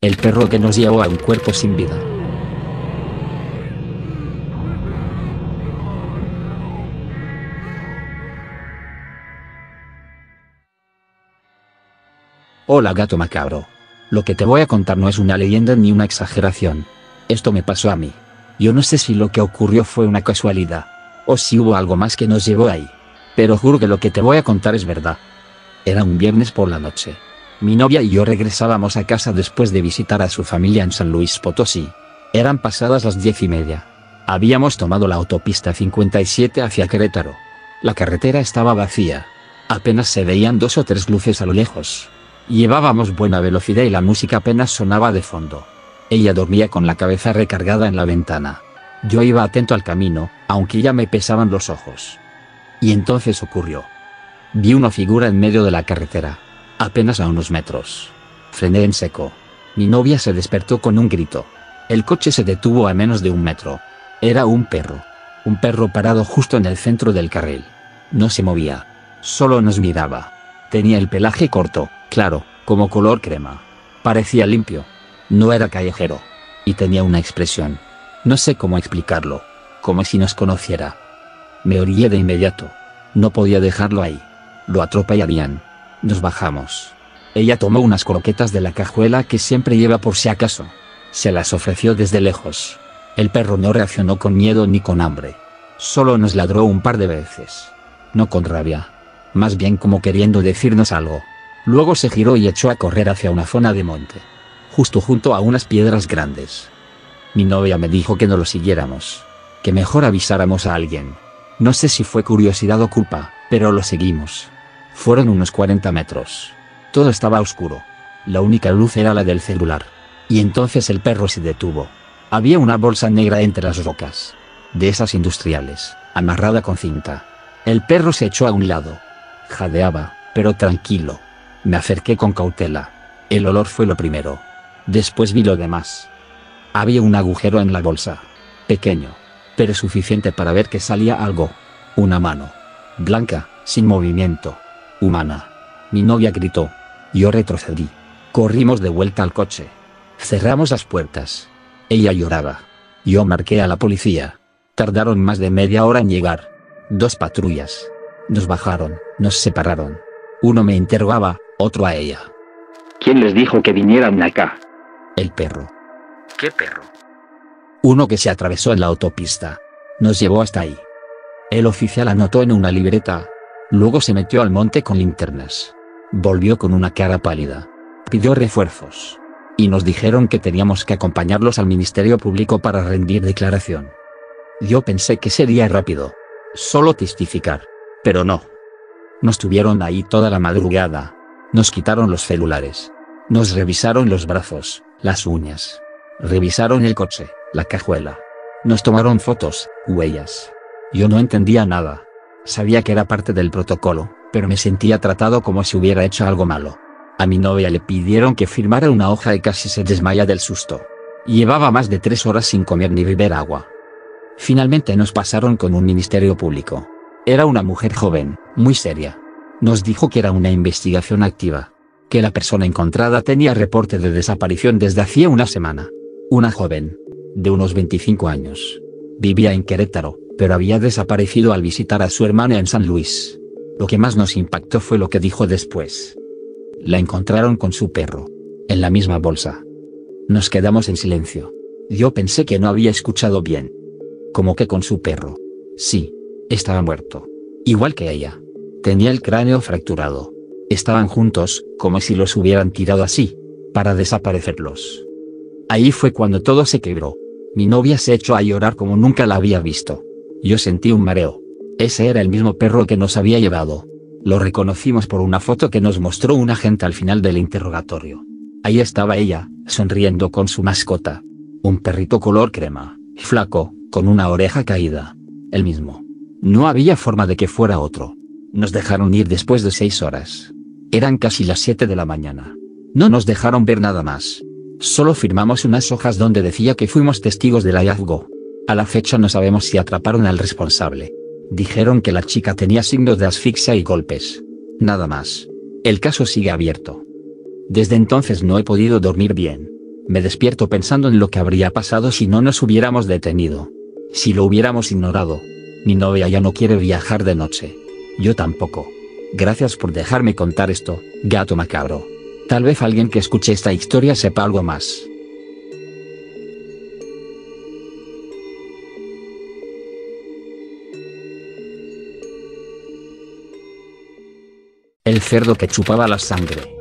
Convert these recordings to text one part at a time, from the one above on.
El perro que nos llevó a un cuerpo sin vida. Hola gato macabro. Lo que te voy a contar no es una leyenda ni una exageración. Esto me pasó a mí. Yo no sé si lo que ocurrió fue una casualidad, o si hubo algo más que nos llevó ahí. Pero juro que lo que te voy a contar es verdad. Era un viernes por la noche. Mi novia y yo regresábamos a casa después de visitar a su familia en San Luis Potosí. Eran pasadas las 10:30. Habíamos tomado la autopista 57 hacia Querétaro. La carretera estaba vacía. Apenas se veían 2 o 3 luces a lo lejos. Llevábamos buena velocidad y la música apenas sonaba de fondo. Ella dormía con la cabeza recargada en la ventana. Yo iba atento al camino, aunque ya me pesaban los ojos. Y entonces ocurrió. Vi una figura en medio de la carretera, apenas a unos metros. Frené en seco. Mi novia se despertó con un grito. El coche se detuvo a menos de 1 metro. Era un perro. Un perro parado justo en el centro del carril. No se movía. Solo nos miraba. Tenía el pelaje corto, claro, como color crema. Parecía limpio. No era callejero. Y tenía una expresión. No sé cómo explicarlo. Como si nos conociera. Me orillé de inmediato. No podía dejarlo ahí. Lo atropellarían. Nos bajamos. Ella tomó unas croquetas de la cajuela que siempre lleva por si acaso. Se las ofreció desde lejos. El perro no reaccionó con miedo ni con hambre. Solo nos ladró un par de veces. No con rabia. Más bien como queriendo decirnos algo. Luego se giró y echó a correr hacia una zona de monte. Justo junto a unas piedras grandes. Mi novia me dijo que no lo siguiéramos. Que mejor avisáramos a alguien. No sé si fue curiosidad o culpa, pero lo seguimos. Fueron unos 40 metros. Todo estaba oscuro. La única luz era la del celular. Y entonces el perro se detuvo. Había una bolsa negra entre las rocas. De esas industriales, amarrada con cinta. El perro se echó a un lado. Jadeaba, pero tranquilo. Me acerqué con cautela. El olor fue lo primero. Después vi lo demás. Había un agujero en la bolsa. Pequeño. Pero suficiente para ver que salía algo. Una mano. Blanca, sin movimiento. Humana. Mi novia gritó. Yo retrocedí. Corrimos de vuelta al coche. Cerramos las puertas. Ella lloraba. Yo marqué a la policía. Tardaron más de media hora en llegar. 2 patrullas. Nos bajaron, nos separaron. Uno me interrogaba, otro a ella. ¿Quién les dijo que vinieran acá? El perro. ¿Qué perro? Uno que se atravesó en la autopista. Nos llevó hasta ahí. El oficial anotó en una libreta. Luego se metió al monte con linternas. Volvió con una cara pálida. Pidió refuerzos. Y nos dijeron que teníamos que acompañarlos al Ministerio Público para rendir declaración. Yo pensé que sería rápido. Solo testificar. Pero no. Nos tuvieron ahí toda la madrugada. Nos quitaron los celulares. Nos revisaron los brazos, las uñas. Revisaron el coche, la cajuela. Nos tomaron fotos, huellas. Yo no entendía nada. Sabía que era parte del protocolo, pero me sentía tratado como si hubiera hecho algo malo. A mi novia le pidieron que firmara una hoja y casi se desmaya del susto. Llevaba más de 3 horas sin comer ni beber agua. Finalmente nos pasaron con un ministerio público. Era una mujer joven, muy seria. Nos dijo que era una investigación activa. Que la persona encontrada tenía reporte de desaparición desde hacía una semana. Una joven. De unos 25 años. Vivía en Querétaro, pero había desaparecido al visitar a su hermana en San Luis. Lo que más nos impactó fue lo que dijo después. La encontraron con su perro. En la misma bolsa. Nos quedamos en silencio. Yo pensé que no había escuchado bien. ¿Cómo que con su perro? Sí. Estaba muerto. Igual que ella. Tenía el cráneo fracturado. Estaban juntos, como si los hubieran tirado así, para desaparecerlos. Ahí fue cuando todo se quebró. Mi novia se echó a llorar como nunca la había visto. Yo sentí un mareo. Ese era el mismo perro que nos había llevado. Lo reconocimos por una foto que nos mostró un agente al final del interrogatorio. Ahí estaba ella, sonriendo con su mascota. Un perrito color crema, flaco, con una oreja caída. El mismo. No había forma de que fuera otro. Nos dejaron ir después de 6 horas. Eran casi las 7 de la mañana. No nos dejaron ver nada más. Solo firmamos unas hojas donde decía que fuimos testigos del hallazgo. A la fecha no sabemos si atraparon al responsable. Dijeron que la chica tenía signos de asfixia y golpes. Nada más. El caso sigue abierto. Desde entonces no he podido dormir bien. Me despierto pensando en lo que habría pasado si no nos hubiéramos detenido. Si lo hubiéramos ignorado. Mi novia ya no quiere viajar de noche. Yo tampoco. Gracias por dejarme contar esto, gato macabro. Tal vez alguien que escuche esta historia sepa algo más. El cerdo que chupaba la sangre.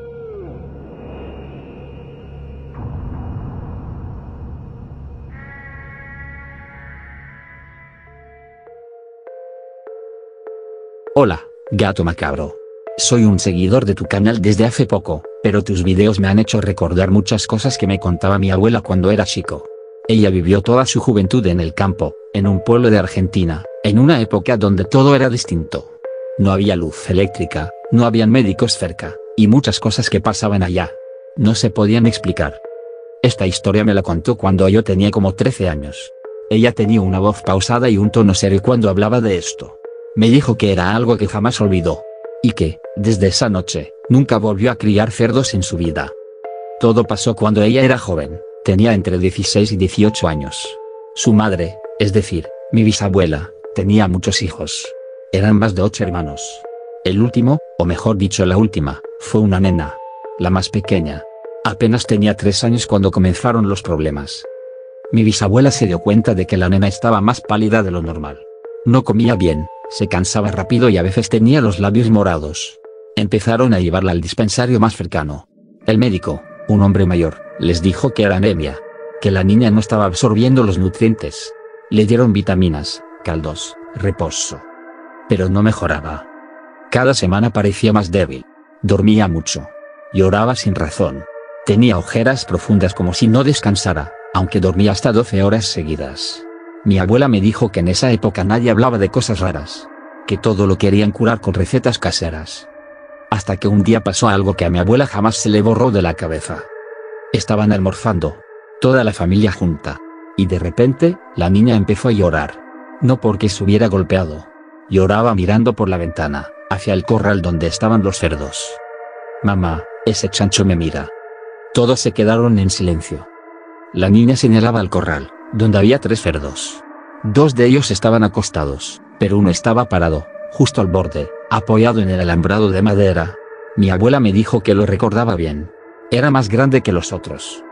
Hola, gato macabro. Soy un seguidor de tu canal desde hace poco, pero tus videos me han hecho recordar muchas cosas que me contaba mi abuela cuando era chico. Ella vivió toda su juventud en el campo, en un pueblo de Argentina, en una época donde todo era distinto. No había luz eléctrica, no habían médicos cerca, y muchas cosas que pasaban allá no se podían explicar. Esta historia me la contó cuando yo tenía como 13 años. Ella tenía una voz pausada y un tono serio cuando hablaba de esto. Me dijo que era algo que jamás olvidó. Y que, desde esa noche, nunca volvió a criar cerdos en su vida. Todo pasó cuando ella era joven, tenía entre 16 y 18 años. Su madre, es decir, mi bisabuela, tenía muchos hijos. Eran más de 8 hermanos. El último, o mejor dicho la última, fue una nena. La más pequeña. Apenas tenía 3 años cuando comenzaron los problemas. Mi bisabuela se dio cuenta de que la nena estaba más pálida de lo normal. No comía bien, se cansaba rápido y a veces tenía los labios morados. Empezaron a llevarla al dispensario más cercano. El médico, un hombre mayor, les dijo que era anemia, que la niña no estaba absorbiendo los nutrientes. Le dieron vitaminas, caldos, reposo. Pero no mejoraba. Cada semana parecía más débil. Dormía mucho. Lloraba sin razón. Tenía ojeras profundas como si no descansara, aunque dormía hasta 12 horas seguidas. Mi abuela me dijo que en esa época nadie hablaba de cosas raras. Que todo lo querían curar con recetas caseras. Hasta que un día pasó algo que a mi abuela jamás se le borró de la cabeza. Estaban almorzando. Toda la familia junta. Y de repente, la niña empezó a llorar. No porque se hubiera golpeado. Lloraba mirando por la ventana, hacia el corral donde estaban los cerdos. Mamá, ese chancho me mira. Todos se quedaron en silencio. La niña señalaba al corral, donde había 3 cerdos. 2 de ellos estaban acostados, pero uno estaba parado, justo al borde, apoyado en el alambrado de madera. Mi abuela me dijo que lo recordaba bien. Era más grande que los otros.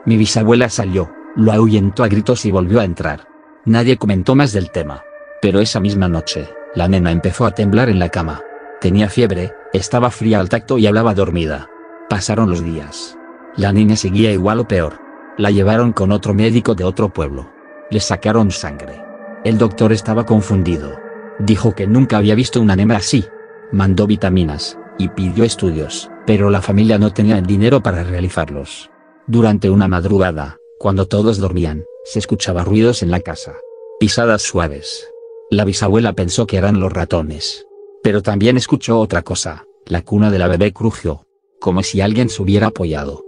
Mi bisabuela salió, lo ahuyentó a gritos y volvió a entrar. Nadie comentó más del tema. Pero esa misma noche, la nena empezó a temblar en la cama. Tenía fiebre, estaba fría al tacto y hablaba dormida. Pasaron los días. La niña seguía igual o peor. La llevaron con otro médico de otro pueblo. Le sacaron sangre. El doctor estaba confundido. Dijo que nunca había visto una anemia así. Mandó vitaminas, y pidió estudios, pero la familia no tenía el dinero para realizarlos. Durante una madrugada, cuando todos dormían, se escuchaba ruidos en la casa. Pisadas suaves. La bisabuela pensó que eran los ratones. Pero también escuchó otra cosa, la cuna de la bebé crujió. Como si alguien se hubiera apoyado.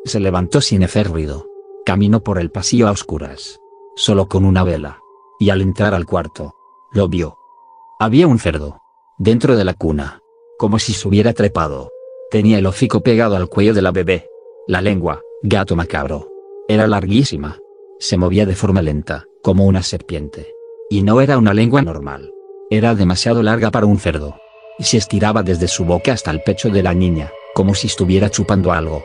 Se levantó sin hacer ruido. Caminó por el pasillo a oscuras. Solo con una vela. Y al entrar al cuarto, lo vio. Había un cerdo. Dentro de la cuna. Como si se hubiera trepado. Tenía el hocico pegado al cuello de la bebé. La lengua, gato macabro. Era larguísima. Se movía de forma lenta, como una serpiente. Y no era una lengua normal. Era demasiado larga para un cerdo. Y se estiraba desde su boca hasta el pecho de la niña, como si estuviera chupando algo.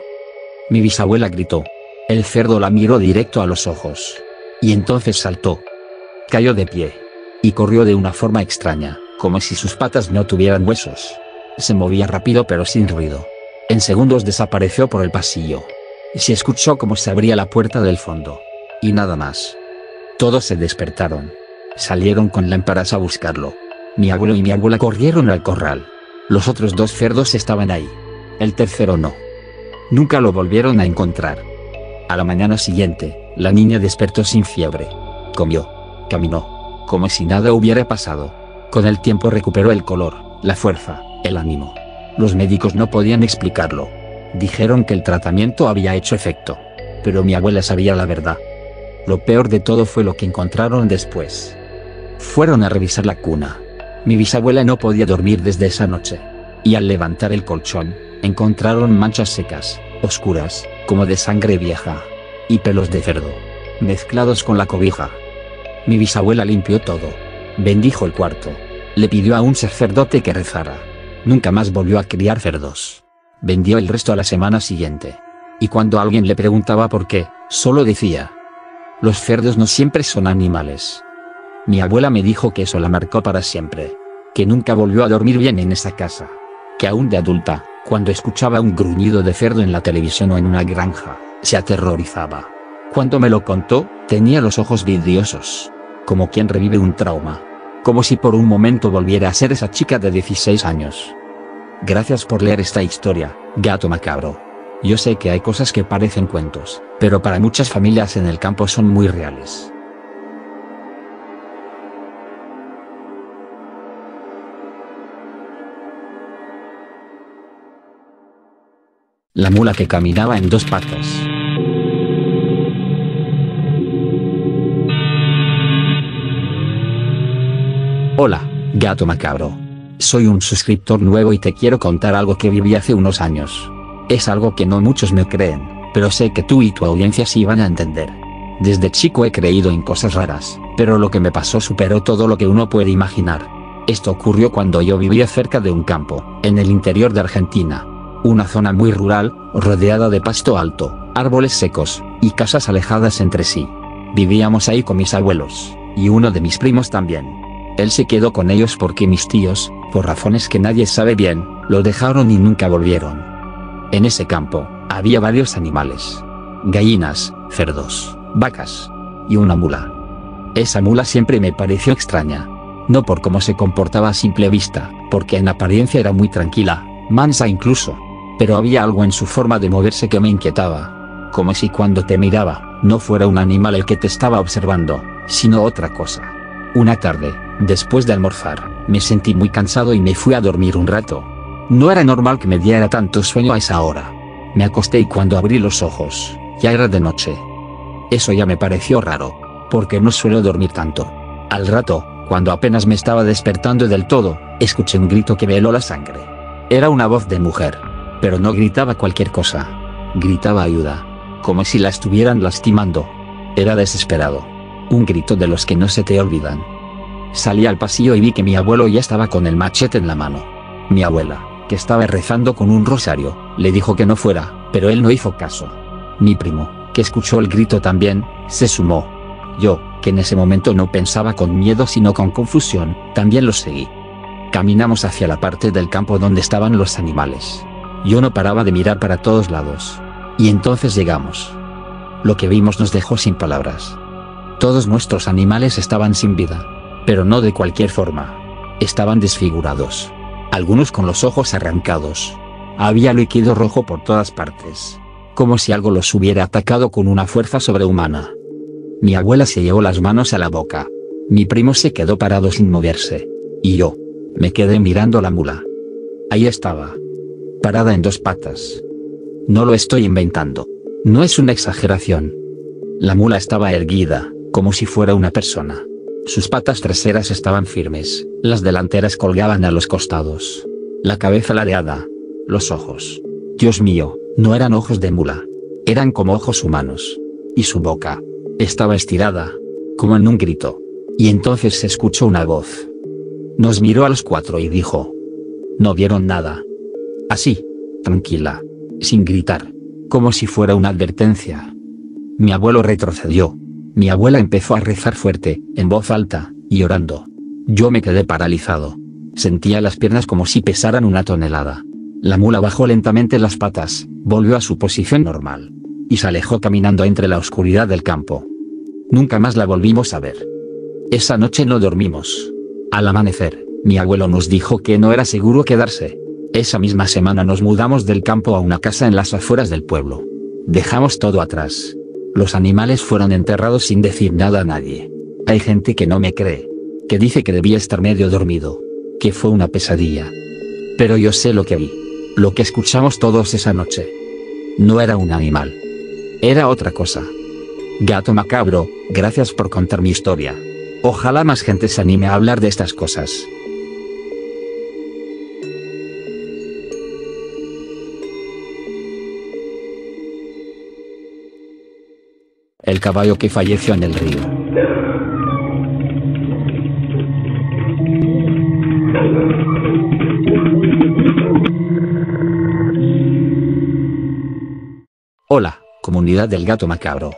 Mi bisabuela gritó. El cerdo la miró directo a los ojos. Y entonces saltó. Cayó de pie. Y corrió de una forma extraña, como si sus patas no tuvieran huesos. Se movía rápido pero sin ruido. En segundos desapareció por el pasillo. Y se escuchó como se abría la puerta del fondo. Y nada más. Todos se despertaron. Salieron con lámparas a buscarlo. Mi abuelo y mi abuela corrieron al corral. Los otros 2 cerdos estaban ahí. El tercero no. Nunca lo volvieron a encontrar. A la mañana siguiente, la niña despertó sin fiebre. Comió. Caminó. Como si nada hubiera pasado. Con el tiempo recuperó el color, la fuerza, el ánimo. Los médicos no podían explicarlo. Dijeron que el tratamiento había hecho efecto. Pero mi abuela sabía la verdad. Lo peor de todo fue lo que encontraron después. Fueron a revisar la cuna. Mi bisabuela no podía dormir desde esa noche. Y al levantar el colchón, encontraron manchas secas, oscuras, como de sangre vieja, y pelos de cerdo, mezclados con la cobija. Mi bisabuela limpió todo, bendijo el cuarto, le pidió a un sacerdote que rezara. Nunca más volvió a criar cerdos. Vendió el resto a la semana siguiente. Y cuando alguien le preguntaba por qué, solo decía: los cerdos no siempre son animales. Mi abuela me dijo que eso la marcó para siempre. Que nunca volvió a dormir bien en esa casa. Que aún de adulta, cuando escuchaba un gruñido de cerdo en la televisión o en una granja, se aterrorizaba. Cuando me lo contó, tenía los ojos vidriosos. Como quien revive un trauma. Como si por un momento volviera a ser esa chica de 16 años. Gracias por leer esta historia, Gato Macabro. Yo sé que hay cosas que parecen cuentos, pero para muchas familias en el campo son muy reales. La mula que caminaba en dos patas. Hola, Gato Macabro. Soy un suscriptor nuevo y te quiero contar algo que viví hace unos años. Es algo que no muchos me creen, pero sé que tú y tu audiencia sí van a entender. Desde chico he creído en cosas raras, pero lo que me pasó superó todo lo que uno puede imaginar. Esto ocurrió cuando yo vivía cerca de un campo, en el interior de Argentina. Una zona muy rural, rodeada de pasto alto, árboles secos, y casas alejadas entre sí. Vivíamos ahí con mis abuelos, y uno de mis primos también. Él se quedó con ellos porque mis tíos, por razones que nadie sabe bien, lo dejaron y nunca volvieron. En ese campo, había varios animales. Gallinas, cerdos, vacas, y una mula. Esa mula siempre me pareció extraña. No por cómo se comportaba a simple vista, porque en apariencia era muy tranquila, mansa incluso. Pero había algo en su forma de moverse que me inquietaba. Como si cuando te miraba, no fuera un animal el que te estaba observando, sino otra cosa. Una tarde, después de almorzar, me sentí muy cansado y me fui a dormir un rato. No era normal que me diera tanto sueño a esa hora. Me acosté y cuando abrí los ojos, ya era de noche. Eso ya me pareció raro, porque no suelo dormir tanto. Al rato, cuando apenas me estaba despertando del todo, escuché un grito que me heló la sangre. Era una voz de mujer, pero no gritaba cualquier cosa. Gritaba ayuda, como si la estuvieran lastimando. Era desesperado. Un grito de los que no se te olvidan. Salí al pasillo y vi que mi abuelo ya estaba con el machete en la mano. Mi abuela, que estaba rezando con un rosario, le dijo que no fuera, pero él no hizo caso. Mi primo, que escuchó el grito también, se sumó. Yo, que en ese momento no pensaba con miedo sino con confusión, también lo seguí. Caminamos hacia la parte del campo donde estaban los animales. Yo no paraba de mirar para todos lados. Y entonces llegamos. Lo que vimos nos dejó sin palabras. Todos nuestros animales estaban sin vida. Pero no de cualquier forma. Estaban desfigurados. Algunos con los ojos arrancados. Había líquido rojo por todas partes. Como si algo los hubiera atacado con una fuerza sobrehumana. Mi abuela se llevó las manos a la boca. Mi primo se quedó parado sin moverse. Y yo, me quedé mirando la mula. Ahí estaba. Parada en dos patas. No lo estoy inventando. No es una exageración. La mula estaba erguida, como si fuera una persona. Sus patas traseras estaban firmes, las delanteras colgaban a los costados. La cabeza ladeada. Los ojos. Dios mío, no eran ojos de mula. Eran como ojos humanos. Y su boca. Estaba estirada. Como en un grito. Y entonces se escuchó una voz. Nos miró a los cuatro y dijo. No vieron nada. Así. Tranquila. Sin gritar. Como si fuera una advertencia. Mi abuelo retrocedió. Mi abuela empezó a rezar fuerte, en voz alta, y llorando. Yo me quedé paralizado. Sentía las piernas como si pesaran una tonelada. La mula bajó lentamente las patas, volvió a su posición normal. Y se alejó caminando entre la oscuridad del campo. Nunca más la volvimos a ver. Esa noche no dormimos. Al amanecer, mi abuelo nos dijo que no era seguro quedarse. Esa misma semana nos mudamos del campo a una casa en las afueras del pueblo. Dejamos todo atrás. Los animales fueron enterrados sin decir nada a nadie. Hay gente que no me cree. Que dice que debía estar medio dormido. Que fue una pesadilla. Pero yo sé lo que vi. Lo que escuchamos todos esa noche. No era un animal. Era otra cosa. Gato Macabro, gracias por contar mi historia. Ojalá más gente se anime a hablar de estas cosas. el caballo que falleció en el río. Hola, comunidad del Gato Macabro.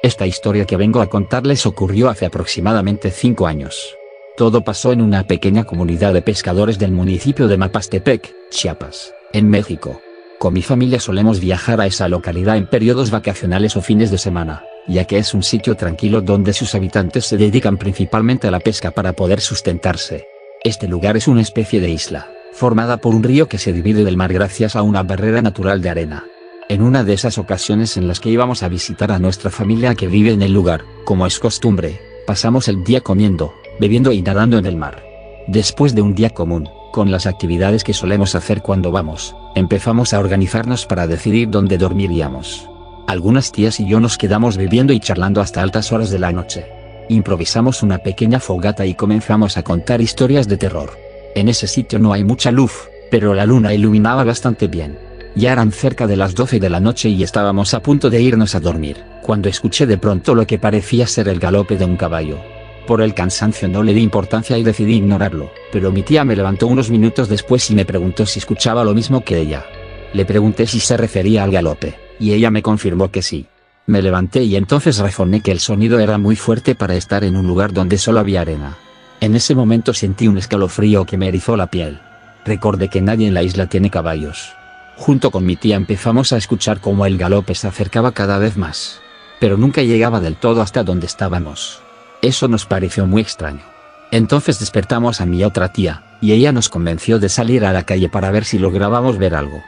Esta historia que vengo a contarles ocurrió hace aproximadamente 5 años. Todo pasó en una pequeña comunidad de pescadores del municipio de Mapastepec, Chiapas, en México. Con mi familia solemos viajar a esa localidad en periodos vacacionales o fines de semana, ya que es un sitio tranquilo donde sus habitantes se dedican principalmente a la pesca para poder sustentarse. Este lugar es una especie de isla, formada por un río que se divide del mar gracias a una barrera natural de arena. En una de esas ocasiones en las que íbamos a visitar a nuestra familia que vive en el lugar, como es costumbre, pasamos el día comiendo, bebiendo y nadando en el mar. Después de un día común, con las actividades que solemos hacer cuando vamos, empezamos a organizarnos para decidir dónde dormiríamos. Algunas tías y yo nos quedamos bebiendo y charlando hasta altas horas de la noche. Improvisamos una pequeña fogata y comenzamos a contar historias de terror. En ese sitio no hay mucha luz, pero la luna iluminaba bastante bien. Ya eran cerca de las 12 de la noche y estábamos a punto de irnos a dormir, cuando escuché de pronto lo que parecía ser el galope de un caballo. Por el cansancio no le di importancia y decidí ignorarlo, pero mi tía me levantó unos minutos después y me preguntó si escuchaba lo mismo que ella. Le pregunté si se refería al galope, y ella me confirmó que sí. Me levanté y entonces razoné que el sonido era muy fuerte para estar en un lugar donde solo había arena. En ese momento sentí un escalofrío que me erizó la piel. Recordé que nadie en la isla tiene caballos. Junto con mi tía empezamos a escuchar cómo el galope se acercaba cada vez más, pero nunca llegaba del todo hasta donde estábamos. Eso nos pareció muy extraño. Entonces despertamos a mi otra tía, y ella nos convenció de salir a la calle para ver si lográbamos ver algo.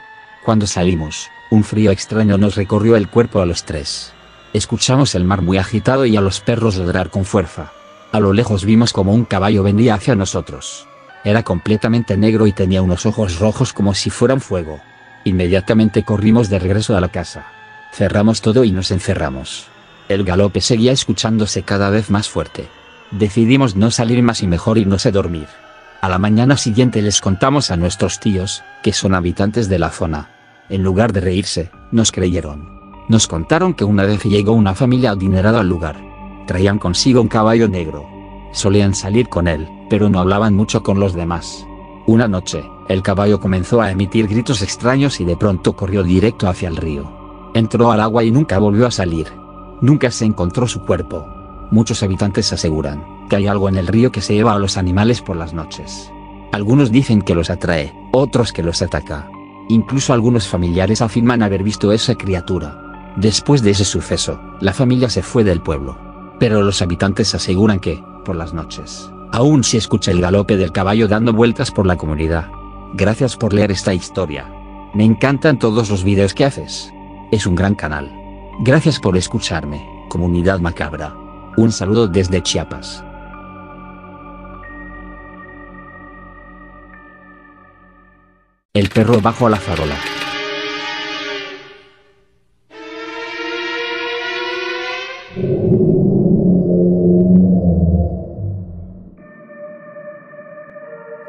Cuando salimos, un frío extraño nos recorrió el cuerpo a los tres. Escuchamos el mar muy agitado y a los perros ladrar con fuerza. A lo lejos vimos como un caballo venía hacia nosotros. Era completamente negro y tenía unos ojos rojos como si fueran fuego. Inmediatamente corrimos de regreso a la casa. Cerramos todo y nos encerramos. El galope seguía escuchándose cada vez más fuerte. Decidimos no salir más y mejor irnos a dormir. A la mañana siguiente les contamos a nuestros tíos, que son habitantes de la zona. En lugar de reírse, nos creyeron. Nos contaron que una vez llegó una familia adinerada al lugar. Traían consigo un caballo negro. Solían salir con él, pero no hablaban mucho con los demás. Una noche, el caballo comenzó a emitir gritos extraños y de pronto corrió directo hacia el río. Entró al agua y nunca volvió a salir. Nunca se encontró su cuerpo. Muchos habitantes aseguran que hay algo en el río que se lleva a los animales por las noches. Algunos dicen que los atrae, otros que los ataca. Incluso algunos familiares afirman haber visto esa criatura. Después de ese suceso, la familia se fue del pueblo. Pero los habitantes aseguran que, por las noches, aún se escucha el galope del caballo dando vueltas por la comunidad. Gracias por leer esta historia. Me encantan todos los videos que haces. Es un gran canal. Gracias por escucharme, comunidad macabra. Un saludo desde Chiapas. El perro bajo la farola.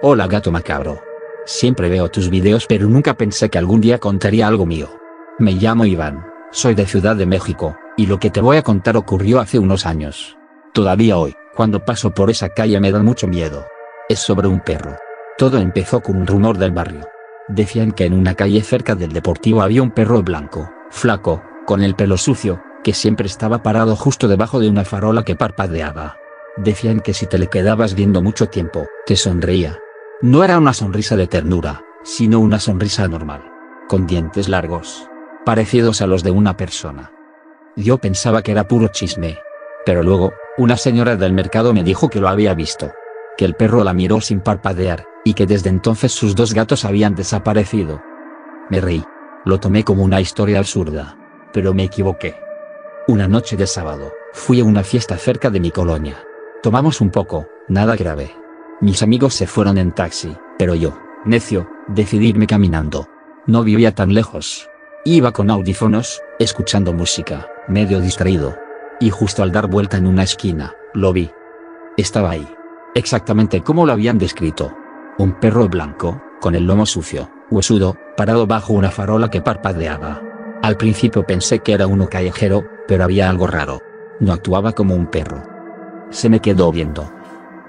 Hola gato macabro. Siempre veo tus videos pero nunca pensé que algún día contaría algo mío. Me llamo Iván, soy de Ciudad de México, y lo que te voy a contar ocurrió hace unos años. Todavía hoy, cuando paso por esa calle me da mucho miedo. Es sobre un perro. Todo empezó con un rumor del barrio. Decían que en una calle cerca del deportivo había un perro blanco, flaco, con el pelo sucio, que siempre estaba parado justo debajo de una farola que parpadeaba. Decían que si te le quedabas viendo mucho tiempo, te sonreía. No era una sonrisa de ternura, sino una sonrisa normal, con dientes largos, parecidos a los de una persona. Yo pensaba que era puro chisme. Pero luego, una señora del mercado me dijo que lo había visto. Que el perro la miró sin parpadear, y que desde entonces sus 2 gatos habían desaparecido. Me reí. Lo tomé como una historia absurda. Pero me equivoqué. Una noche de sábado, fui a una fiesta cerca de mi colonia. Tomamos un poco, nada grave. Mis amigos se fueron en taxi, pero yo, necio, decidí irme caminando. No vivía tan lejos. Iba con audífonos, escuchando música, medio distraído. Y justo al dar vuelta en una esquina, lo vi. Estaba ahí. Exactamente como lo habían descrito. Un perro blanco, con el lomo sucio, huesudo, parado bajo una farola que parpadeaba. Al principio pensé que era uno callejero, pero había algo raro. No actuaba como un perro. Se me quedó viendo.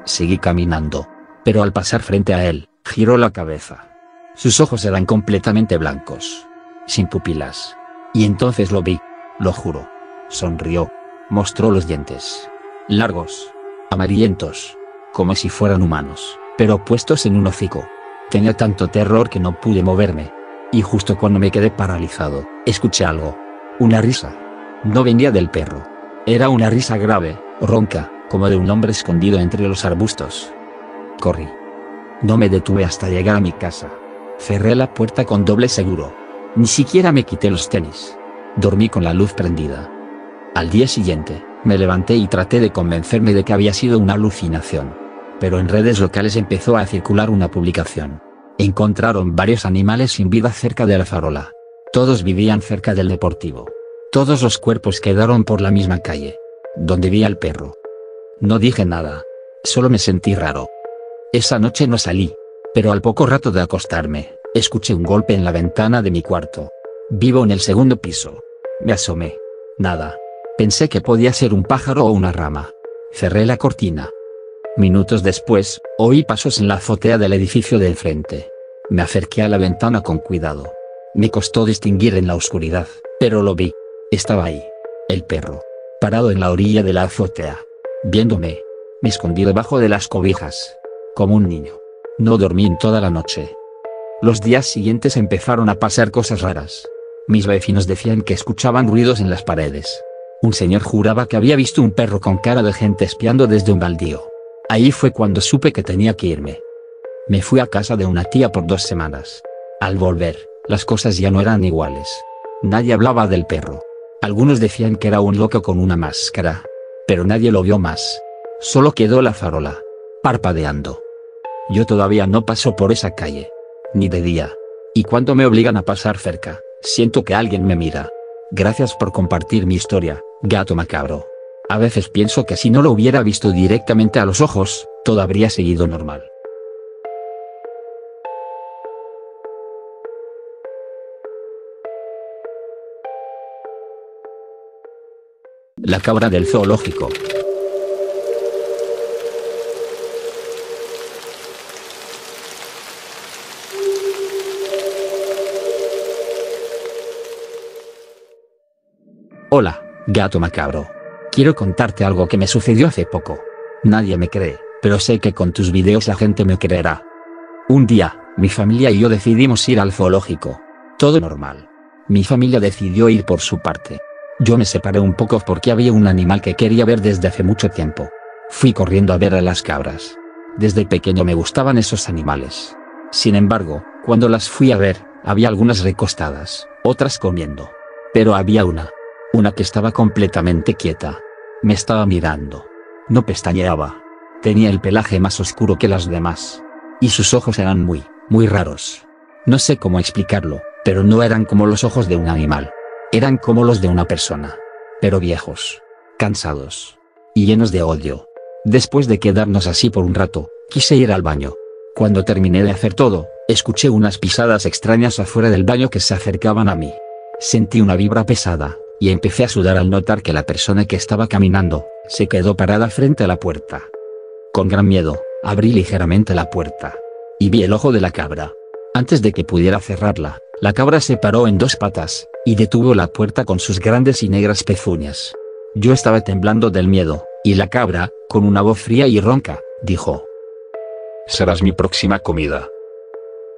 Seguí caminando, pero al pasar frente a él, giró la cabeza. Sus ojos eran completamente blancos, sin pupilas. Y entonces lo vi, lo juro. Sonrió, mostró los dientes. Largos, amarillentos, como si fueran humanos, pero puestos en un hocico. Tenía tanto terror que no pude moverme. Y justo cuando me quedé paralizado, escuché algo. Una risa. No venía del perro. Era una risa grave, ronca, como de un hombre escondido entre los arbustos. Corrí. No me detuve hasta llegar a mi casa. Cerré la puerta con doble seguro. Ni siquiera me quité los tenis. Dormí con la luz prendida. Al día siguiente, me levanté y traté de convencerme de que había sido una alucinación. Pero en redes locales empezó a circular una publicación. Encontraron varios animales sin vida cerca de la farola. Todos vivían cerca del deportivo. Todos los cuerpos quedaron por la misma calle, donde vi al perro. No dije nada. Solo me sentí raro. Esa noche no salí. Pero al poco rato de acostarme, escuché un golpe en la ventana de mi cuarto. Vivo en el segundo piso. Me asomé. Nada. Pensé que podía ser un pájaro o una rama. Cerré la cortina. Minutos después, oí pasos en la azotea del edificio de enfrente. Me acerqué a la ventana con cuidado. Me costó distinguir en la oscuridad, pero lo vi. Estaba ahí. El perro. Parado en la orilla de la azotea. Viéndome. Me escondí debajo de las cobijas. Como un niño. No dormí en toda la noche. Los días siguientes empezaron a pasar cosas raras. Mis vecinos decían que escuchaban ruidos en las paredes. Un señor juraba que había visto un perro con cara de gente espiando desde un baldío. Ahí fue cuando supe que tenía que irme. Me fui a casa de una tía por 2 semanas. Al volver, las cosas ya no eran iguales. Nadie hablaba del perro. Algunos decían que era un loco con una máscara. Pero nadie lo vio más. Solo quedó la farola, parpadeando. Yo todavía no paso por esa calle. Ni de día. Y cuando me obligan a pasar cerca, siento que alguien me mira. Gracias por compartir mi historia, gato macabro. A veces pienso que si no lo hubiera visto directamente a los ojos, todo habría seguido normal. La cabra del zoológico. Hola, gato macabro. Quiero contarte algo que me sucedió hace poco. Nadie me cree, pero sé que con tus videos la gente me creerá. Un día, mi familia y yo decidimos ir al zoológico. Todo normal. Mi familia decidió ir por su parte. Yo me separé un poco porque había un animal que quería ver desde hace mucho tiempo. Fui corriendo a ver a las cabras. Desde pequeño me gustaban esos animales. Sin embargo, cuando las fui a ver, había algunas recostadas, otras comiendo. Pero había una que estaba completamente quieta. Me estaba mirando. No pestañeaba. Tenía el pelaje más oscuro que las demás. Y sus ojos eran muy raros. No sé cómo explicarlo, pero no eran como los ojos de un animal. Eran como los de una persona. Pero viejos. Cansados. Y llenos de odio. Después de quedarnos así por un rato, quise ir al baño. Cuando terminé de hacer todo, escuché unas pisadas extrañas afuera del baño que se acercaban a mí. Sentí una vibra pesada, y empecé a sudar al notar que la persona que estaba caminando, se quedó parada frente a la puerta. Con gran miedo, abrí ligeramente la puerta. Y vi el ojo de la cabra. Antes de que pudiera cerrarla, la cabra se paró en 2 patas, y detuvo la puerta con sus grandes y negras pezuñas. Yo estaba temblando del miedo, y la cabra, con una voz fría y ronca, dijo: Serás mi próxima comida.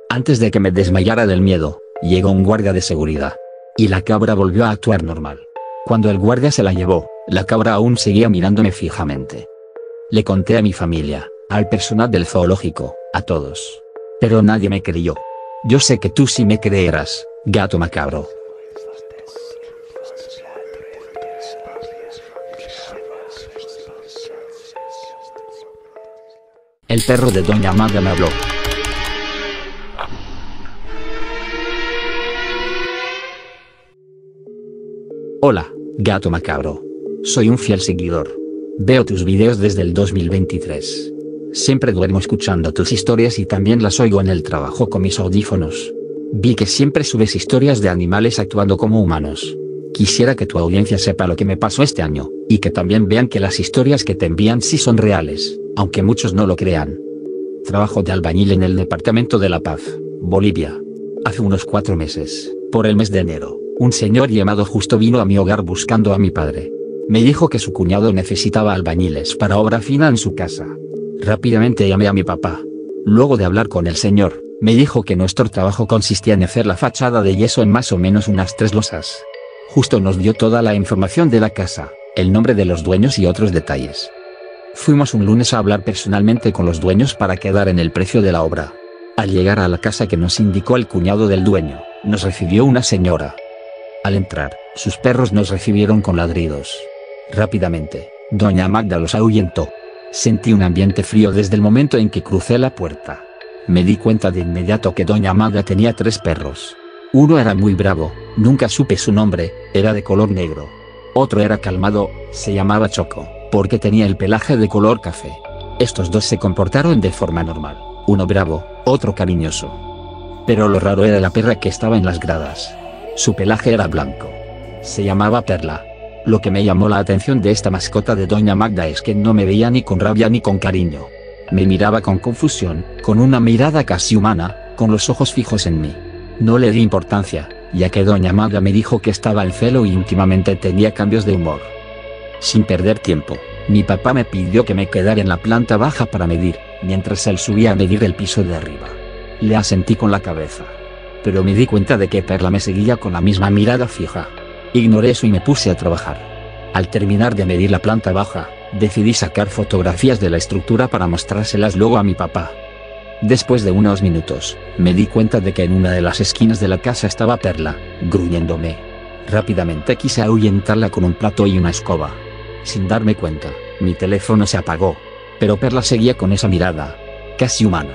Antes de que me desmayara del miedo, llegó un guardia de seguridad. Y la cabra volvió a actuar normal. Cuando el guardia se la llevó, la cabra aún seguía mirándome fijamente. Le conté a mi familia, al personal del zoológico, a todos. Pero nadie me creyó. Yo sé que tú sí me creerás, gato macabro. El perro de Doña Maga me habló. Hola, gato macabro. Soy un fiel seguidor. Veo tus videos desde el 2023. Siempre duermo escuchando tus historias y también las oigo en el trabajo con mis audífonos. Vi que siempre subes historias de animales actuando como humanos. Quisiera que tu audiencia sepa lo que me pasó este año, Y que también vean que las historias que te envían sí son reales, aunque muchos no lo crean. Trabajo de albañil en el departamento de La Paz, Bolivia. Hace unos 4 meses, por el mes de enero, un señor llamado Justo vino a mi hogar buscando a mi padre. Me dijo que su cuñado necesitaba albañiles para obra fina en su casa. Rápidamente llamé a mi papá. Luego de hablar con el señor, me dijo que nuestro trabajo consistía en hacer la fachada de yeso en más o menos unas 3 losas. Justo nos dio toda la información de la casa, el nombre de los dueños y otros detalles. Fuimos un lunes a hablar personalmente con los dueños para quedar en el precio de la obra. Al llegar a la casa que nos indicó el cuñado del dueño, nos recibió una señora. Al entrar, sus perros nos recibieron con ladridos. Rápidamente, doña Magda los ahuyentó. Sentí un ambiente frío desde el momento en que crucé la puerta. Me di cuenta de inmediato que doña Magda tenía 3 perros. Uno era muy bravo, nunca supe su nombre, era de color negro. Otro era calmado, se llamaba Choco, porque tenía el pelaje de color café. Estos 2 se comportaron de forma normal, uno bravo, otro cariñoso. Pero lo raro era la perra que estaba en las gradas. Su pelaje era blanco. Se llamaba Perla. Lo que me llamó la atención de esta mascota de doña Magda es que no me veía ni con rabia ni con cariño. Me miraba con confusión, con una mirada casi humana, con los ojos fijos en mí. No le di importancia, ya que doña Magda me dijo que estaba en celo y últimamente tenía cambios de humor. Sin perder tiempo, mi papá me pidió que me quedara en la planta baja para medir, mientras él subía a medir el piso de arriba. Le asentí con la cabeza. Pero me di cuenta de que Perla me seguía con la misma mirada fija. Ignoré eso y me puse a trabajar. Al terminar de medir la planta baja, decidí sacar fotografías de la estructura para mostrárselas luego a mi papá. Después de unos minutos, me di cuenta de que en una de las esquinas de la casa estaba Perla, gruñéndome. Rápidamente quise ahuyentarla con un plato y una escoba. Sin darme cuenta, mi teléfono se apagó. Pero Perla seguía con esa mirada, casi humana.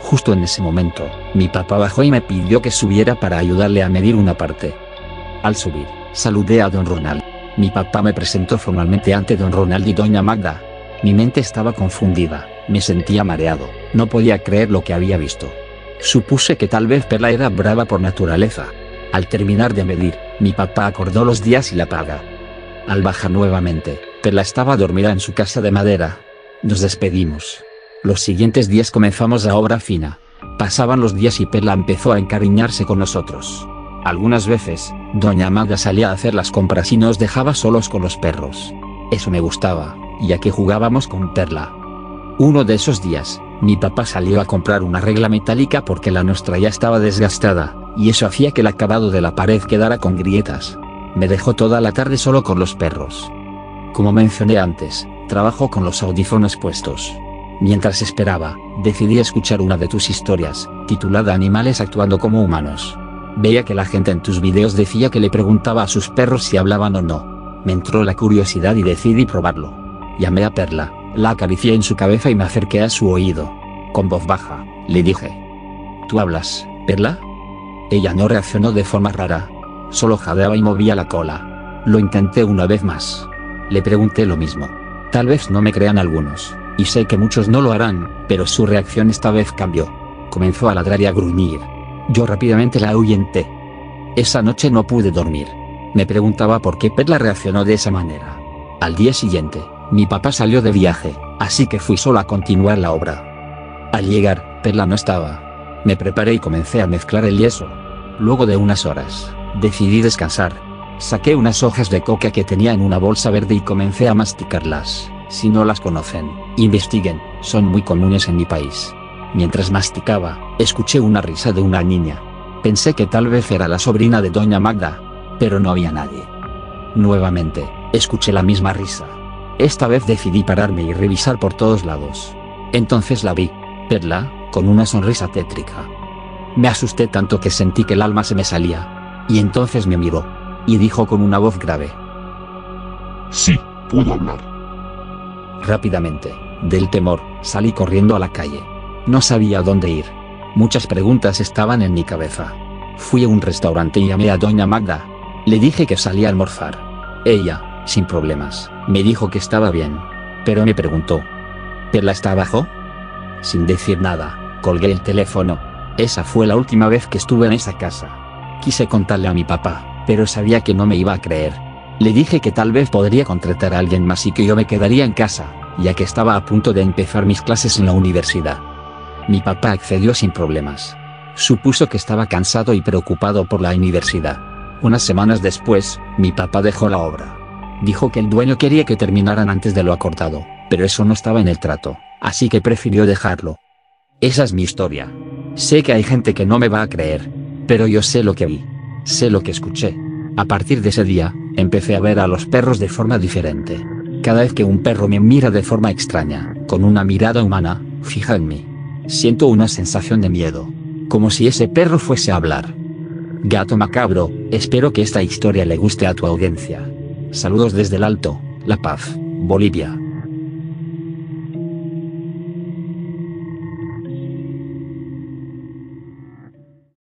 Justo en ese momento, mi papá bajó y me pidió que subiera para ayudarle a medir una parte. Al subir, saludé a don Ronald. Mi papá me presentó formalmente ante don Ronald y doña Magda. Mi mente estaba confundida, me sentía mareado, no podía creer lo que había visto. Supuse que tal vez Perla era brava por naturaleza. Al terminar de medir, mi papá acordó los días y la paga. Al bajar nuevamente, Perla estaba dormida en su casa de madera. Nos despedimos. Los siguientes días comenzamos la obra fina. Pasaban los días y Perla empezó a encariñarse con nosotros. Algunas veces, doña Magda salía a hacer las compras y nos dejaba solos con los perros. Eso me gustaba, ya que jugábamos con Perla. Uno de esos días, mi papá salió a comprar una regla metálica porque la nuestra ya estaba desgastada, y eso hacía que el acabado de la pared quedara con grietas. Me dejó toda la tarde solo con los perros. Como mencioné antes, trabajo con los audífonos puestos. Mientras esperaba, decidí escuchar una de tus historias, titulada Animales actuando como humanos. Veía que la gente en tus videos decía que le preguntaba a sus perros si hablaban o no. Me entró la curiosidad y decidí probarlo. Llamé a Perla, la acaricié en su cabeza y me acerqué a su oído. Con voz baja, le dije: ¿Tú hablas, Perla? Ella no reaccionó de forma rara. Solo jadeaba y movía la cola. Lo intenté una vez más. Le pregunté lo mismo. Tal vez no me crean algunos, y sé que muchos no lo harán, pero su reacción esta vez cambió. Comenzó a ladrar y a gruñir. Yo rápidamente la ahuyenté. Esa noche no pude dormir. Me preguntaba por qué Perla reaccionó de esa manera. Al día siguiente, mi papá salió de viaje, así que fui solo a continuar la obra. Al llegar, Perla no estaba. Me preparé y comencé a mezclar el yeso. Luego de unas horas, decidí descansar. Saqué unas hojas de coca que tenía en una bolsa verde y comencé a masticarlas. Si no las conocen, investiguen, son muy comunes en mi país. Mientras masticaba, escuché una risa de una niña. Pensé que tal vez era la sobrina de doña Magda, pero no había nadie. Nuevamente, escuché la misma risa. Esta vez decidí pararme y revisar por todos lados. Entonces la vi, Perla, con una sonrisa tétrica. Me asusté tanto que sentí que el alma se me salía. Y entonces me miró, y dijo con una voz grave: Sí, puedo hablar. Rápidamente, del temor, salí corriendo a la calle. No sabía dónde ir. Muchas preguntas estaban en mi cabeza. Fui a un restaurante y llamé a doña Magda. Le dije que salía a almorzar. Ella, sin problemas, me dijo que estaba bien. Pero me preguntó: ¿Perla está abajo? Sin decir nada, colgué el teléfono. Esa fue la última vez que estuve en esa casa. Quise contarle a mi papá, pero sabía que no me iba a creer. Le dije que tal vez podría contratar a alguien más y que yo me quedaría en casa, ya que estaba a punto de empezar mis clases en la universidad. Mi papá accedió sin problemas. Supuso que estaba cansado y preocupado por la universidad. Unas semanas después, mi papá dejó la obra. Dijo que el dueño quería que terminaran antes de lo acordado, pero eso no estaba en el trato, así que prefirió dejarlo. Esa es mi historia. Sé que hay gente que no me va a creer, pero yo sé lo que vi. Sé lo que escuché. A partir de ese día, empecé a ver a los perros de forma diferente. Cada vez que un perro me mira de forma extraña, con una mirada humana, fija en mí, siento una sensación de miedo, como si ese perro fuese a hablar. Gato Macabro, espero que esta historia le guste a tu audiencia. Saludos desde el Alto, La Paz, Bolivia.